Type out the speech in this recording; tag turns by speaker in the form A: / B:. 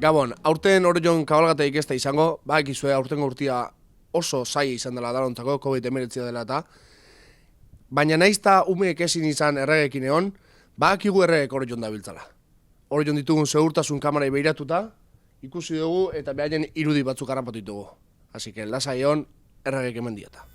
A: Gabon, aurten Orion kabalgateik ez da izango, bakizue aurtengo urtia oso zaila izan dela darontzako, COVID-19 dela eta. Baina naizta umeek ezin izan erregekin egon, bakigu erregek Orion dabiltzala. Orion ditugun segurtasun kamerai behiratuta, ikusi dugu eta behaien irudi batzuk harrapatu ditugu. Así que lasai on erregek hemen dieta.